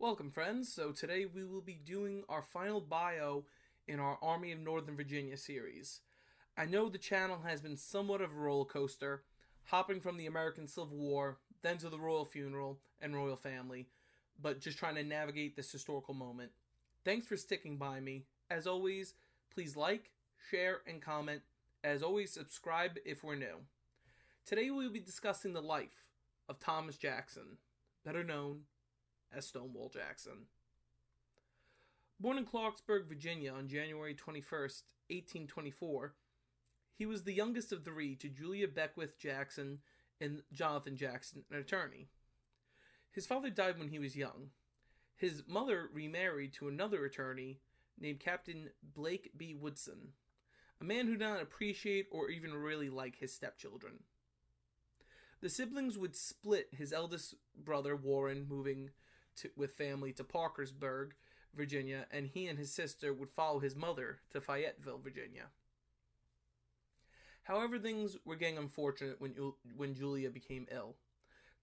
Welcome, friends. So, today we will be doing our final bio in our Army of Northern Virginia series. I know the channel has been somewhat of a roller coaster, hopping from the American Civil War, then to the royal funeral and royal family, but just trying to navigate this historical moment. Thanks for sticking by me. As always, please like, share, and comment. As always, subscribe if we're new. Today we will be discussing the life of Thomas Jackson, better known as Stonewall Jackson. Born in Clarksburg, Virginia on January 21st, 1824, he was the youngest of three to Julia Beckwith Jackson and Jonathan Jackson, an attorney. His father died when he was young. His mother remarried to another attorney named Captain Blake B. Woodson, a man who did not appreciate or even really like his stepchildren. The siblings would split, his eldest brother Warren moving with family to Parkersburg, Virginia, and he and his sister would follow his mother to Fayetteville, Virginia. However, things were getting unfortunate when Julia became ill.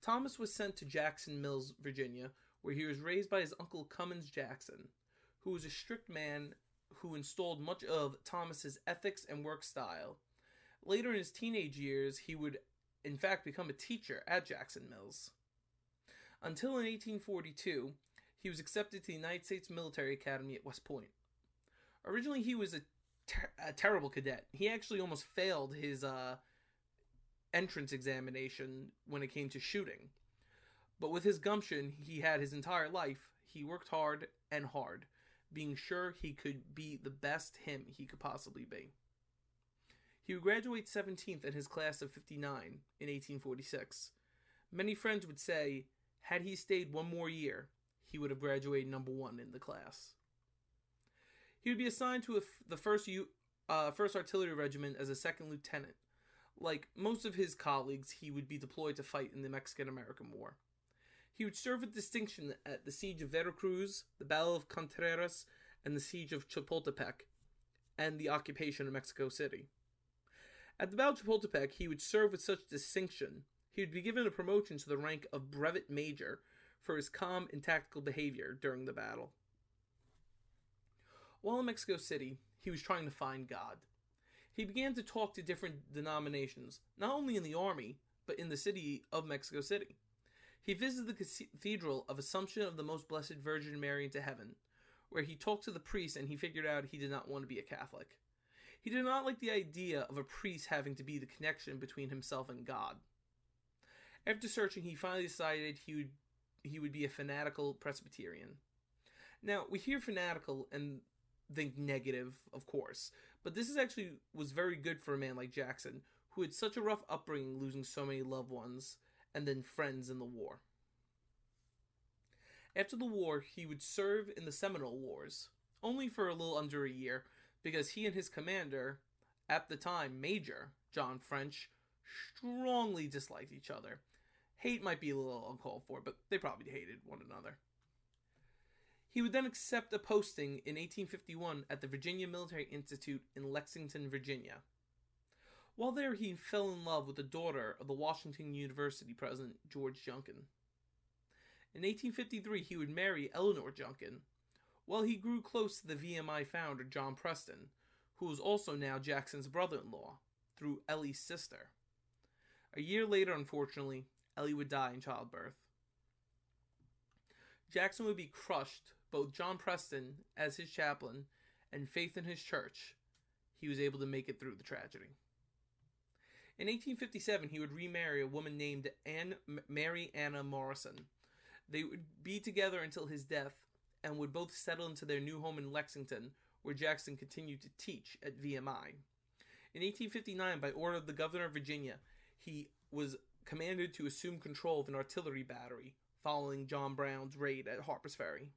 Thomas was sent to Jackson Mills, Virginia, where he was raised by his uncle Cummins Jackson, who was a strict man who installed much of Thomas's ethics and work style. Later in his teenage years, he would in fact become a teacher at Jackson Mills. Until in 1842, he was accepted to the United States Military Academy at West Point. Originally, he was a terrible cadet. He actually almost failed his entrance examination when it came to shooting. But with his gumption he had his entire life, he worked hard and hard, being sure he could be the best him he could possibly be. He would graduate 17th in his class of 59 in 1846. Many friends would say, had he stayed one more year, he would have graduated number one in the class. He would be assigned to the 1st Artillery Regiment as a second lieutenant. Like most of his colleagues, he would be deployed to fight in the Mexican-American War. He would serve with distinction at the Siege of Veracruz, the Battle of Contreras, and the Siege of Chapultepec, and the occupation of Mexico City. At the Battle of Chapultepec, he would serve with such distinction, he would be given a promotion to the rank of brevet major for his calm and tactical behavior during the battle. While in Mexico City, he was trying to find God. He began to talk to different denominations, not only in the army, but in the city of Mexico City. He visited the Cathedral of Assumption of the Most Blessed Virgin Mary into Heaven, where he talked to the priest and he figured out he did not want to be a Catholic. He did not like the idea of a priest having to be the connection between himself and God. After searching, he finally decided he would be a fanatical Presbyterian. Now, we hear fanatical and think negative, of course, but this was very good for a man like Jackson, who had such a rough upbringing, losing so many loved ones and then friends in the war. After the war, he would serve in the Seminole Wars, only for a little under a year, because he and his commander, at the time Major John French, strongly disliked each other. Hate might be a little uncalled for, but they probably hated one another. He would then accept a posting in 1851 at the Virginia Military Institute in Lexington, Virginia. While there, he fell in love with the daughter of the Washington University president, George Junkin. In 1853, he would marry Eleanor Junkin, while he grew close to the VMI founder, John Preston, who was also now Jackson's brother-in-law, through Ellie's sister. A year later, unfortunately, Ellie would die in childbirth. Jackson would be crushed, both John Preston as his chaplain and faith in his church. He was able to make it through the tragedy. In 1857, he would remarry a woman named Mary Anna Morrison. They would be together until his death and would both settle into their new home in Lexington, where Jackson continued to teach at VMI. In 1859, by order of the governor of Virginia, he was commanded to assume control of an artillery battery following John Brown's raid at Harper's Ferry.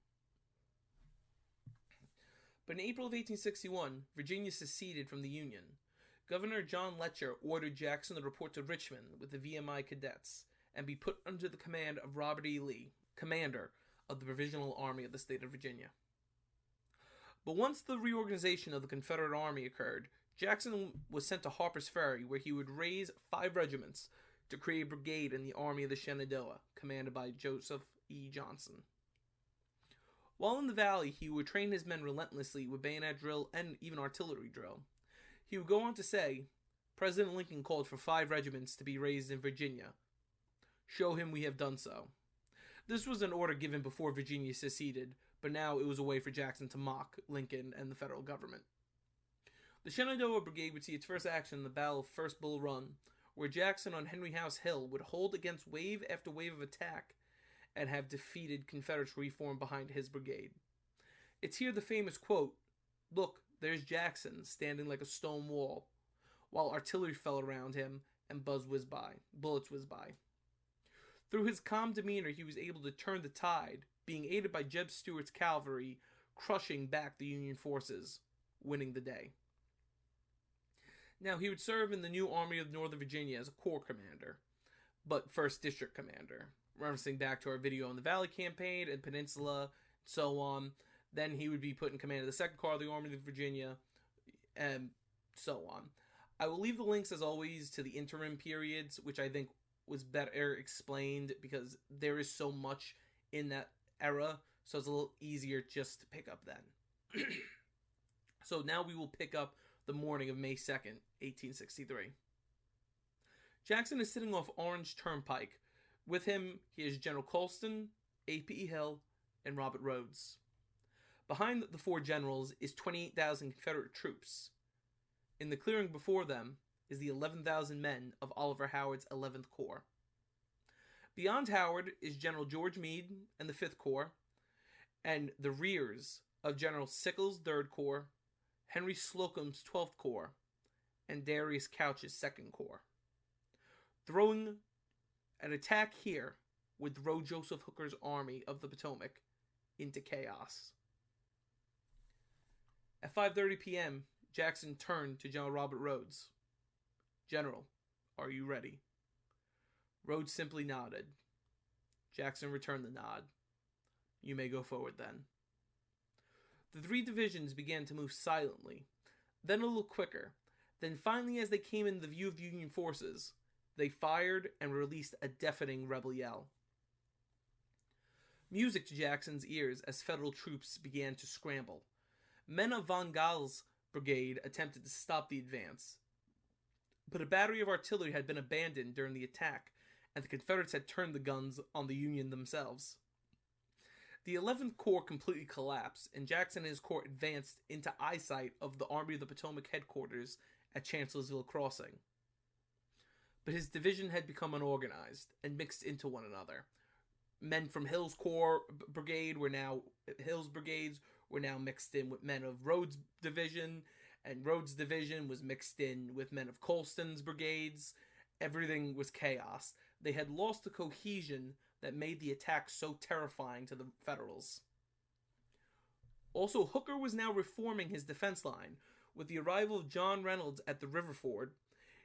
But in April of 1861, Virginia seceded from the Union. Governor John Letcher ordered Jackson to report to Richmond with the VMI cadets and be put under the command of Robert E. Lee, commander of the Provisional Army of the state of Virginia. But once the reorganization of the Confederate Army occurred, Jackson was sent to Harper's Ferry, where he would raise 5 regiments to create a brigade in the Army of the Shenandoah, commanded by Joseph E. Johnson. While in the valley, he would train his men relentlessly with bayonet drill and even artillery drill. He would go on to say, President Lincoln called for 5 regiments to be raised in Virginia. Show him we have done so. This was an order given before Virginia seceded, but now it was a way for Jackson to mock Lincoln and the federal government. The Shenandoah Brigade would see its first action in the Battle of First Bull Run, where Jackson on Henry House Hill would hold against wave after wave of attack and have defeated Confederates reformed behind his brigade. It's here the famous quote, "Look, there's Jackson standing like a stone wall," while artillery fell around him and bullets whizzed by. Through his calm demeanor, he was able to turn the tide, being aided by Jeb Stuart's cavalry, crushing back the Union forces, winning the day. Now, he would serve in the new Army of Northern Virginia as a corps commander, but 1st District commander, referencing back to our video on the Valley Campaign and Peninsula, and so on. Then he would be put in command of the 2nd Corps of the Army of Virginia, and so on. I will leave the links, as always, to the interim periods, which I think was better explained because there is so much in that era, so it's a little easier just to pick up then. So now we will pick up the morning of May 2nd, 1863. Jackson is sitting off Orange Turnpike. With him, he has General Colston, A.P. Hill, and Robert Rhodes. Behind the 4 generals is 28,000 Confederate troops. In the clearing before them is the 11,000 men of Oliver Howard's 11th Corps. Beyond Howard is General George Meade and the 5th Corps, and the rears of General Sickles' 3rd Corps, Henry Slocum's 12th Corps, and Darius Couch's 2nd Corps. Throwing an attack here would throw Joseph Hooker's Army of the Potomac into chaos. At 5:30 p.m., Jackson turned to General Robert Rhodes. "General, are you ready?" Rhodes simply nodded. Jackson returned the nod. "You may go forward then." The 3 divisions began to move silently, then a little quicker. Then finally, as they came into the view of Union forces, they fired and released a deafening rebel yell. Music to Jackson's ears as Federal troops began to scramble. Men of Von Gall's brigade attempted to stop the advance, but a battery of artillery had been abandoned during the attack, and the Confederates had turned the guns on the Union themselves. The 11th Corps completely collapsed, and Jackson and his corps advanced into eyesight of the Army of the Potomac headquarters at Chancellorsville Crossing. But his division had become unorganized and mixed into one another. Men from Hill's brigades were now mixed in with men of Rhodes' division, and Rhodes' division was mixed in with men of Colston's brigades. Everything was chaos. They had lost the cohesion that made the attack so terrifying to the Federals. Also, Hooker was now reforming his defense line. With the arrival of John Reynolds at the river ford,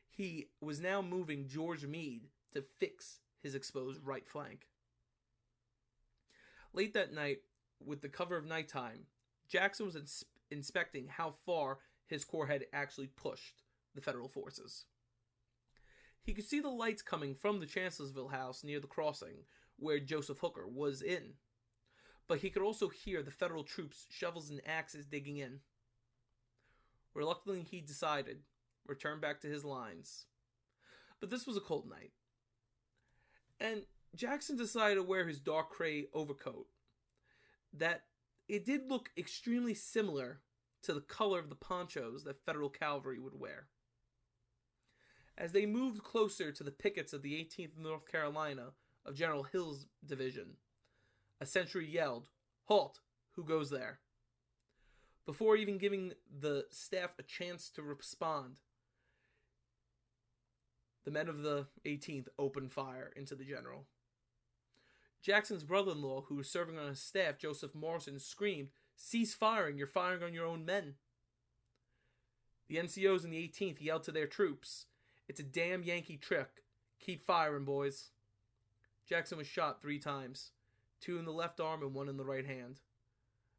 he was now moving George Meade to fix his exposed right flank. Late that night, with the cover of nighttime, Jackson was inspecting how far his corps had actually pushed the Federal forces. He could see the lights coming from the Chancellorsville house near the crossing, where Joseph Hooker was in. But he could also hear the Federal troops' shovels and axes digging in. Reluctantly, he decided, return back to his lines. But this was a cold night, and Jackson decided to wear his dark gray overcoat. That it did look extremely similar to the color of the ponchos that Federal cavalry would wear. As they moved closer to the pickets of the 18th North Carolina of General Hill's division, a sentry yelled, "Halt! Who goes there?" Before even giving the staff a chance to respond, the men of the 18th opened fire into the general. Jackson's brother-in-law, who was serving on his staff, Joseph Morrison, screamed, "Cease firing! You're firing on your own men!" The NCOs in the 18th yelled to their troops, "It's a damn Yankee trick. Keep firing, boys." Jackson was shot 3 times, 2 in the left arm and 1 in the right hand.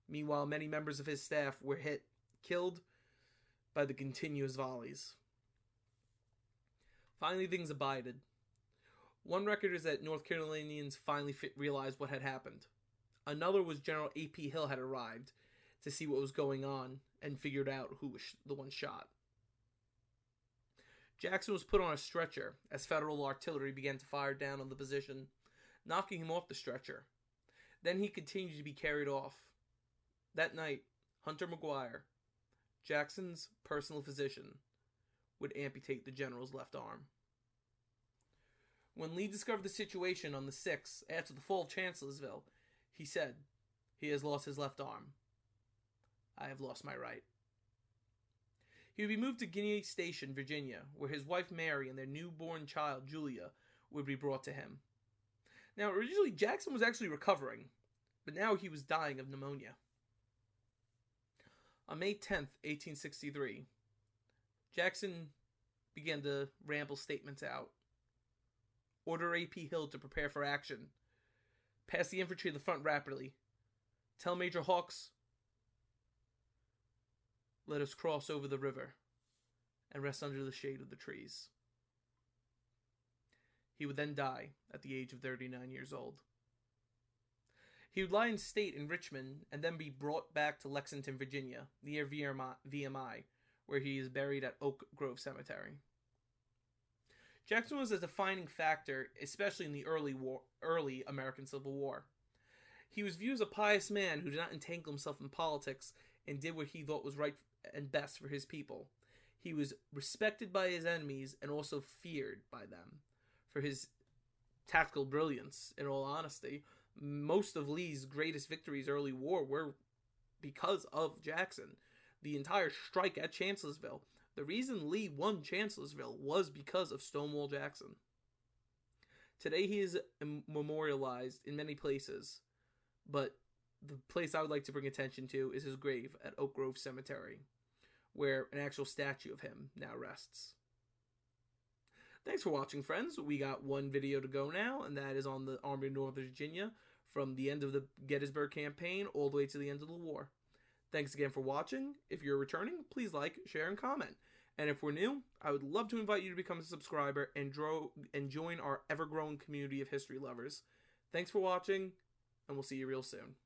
Meanwhile, many members of his staff were killed by the continuous volleys. Finally, things abided. One record is that North Carolinians finally realized what had happened. Another was General A.P. Hill had arrived to see what was going on and figured out who was the one shot. Jackson was put on a stretcher as Federal artillery began to fire down on the position, knocking him off the stretcher. Then he continued to be carried off. That night, Hunter McGuire, Jackson's personal physician, would amputate the general's left arm. When Lee discovered the situation on the 6th, after the fall of Chancellorsville, he said, "He has lost his left arm. I have lost my right." He would be moved to Guinea Station, Virginia, where his wife Mary and their newborn child, Julia, would be brought to him. Now, originally, Jackson was actually recovering, but now he was dying of pneumonia. On May 10th, 1863, Jackson began to ramble statements out. Order A.P. Hill to prepare for action. Pass the infantry to the front rapidly. Tell Major Hawks, let us cross over the river and rest under the shade of the trees. He would then die at the age of 39 years old. He would lie in state in Richmond and then be brought back to Lexington, Virginia, near VMI, where he is buried at Oak Grove Cemetery. Jackson was a defining factor, especially in the early American Civil War. He was viewed as a pious man who did not entangle himself in politics and did what he thought was right and best for his people. He was respected by his enemies and also feared by them for his tactical brilliance. In all honesty, most of Lee's greatest victories early war were because of Jackson. The entire strike at Chancellorsville, the reason Lee won Chancellorsville was because of Stonewall Jackson. Today he is memorialized in many places, but the place I would like to bring attention to is his grave at Oak Grove Cemetery, where an actual statue of him now rests. Thanks for watching, friends. We got one video to go now, and that is on the Army of Northern Virginia from the end of the Gettysburg Campaign all the way to the end of the war. Thanks again for watching. If you're returning, please like, share, and comment. And if we're new, I would love to invite you to become a subscriber and join our ever-growing community of history lovers. Thanks for watching, and we'll see you real soon.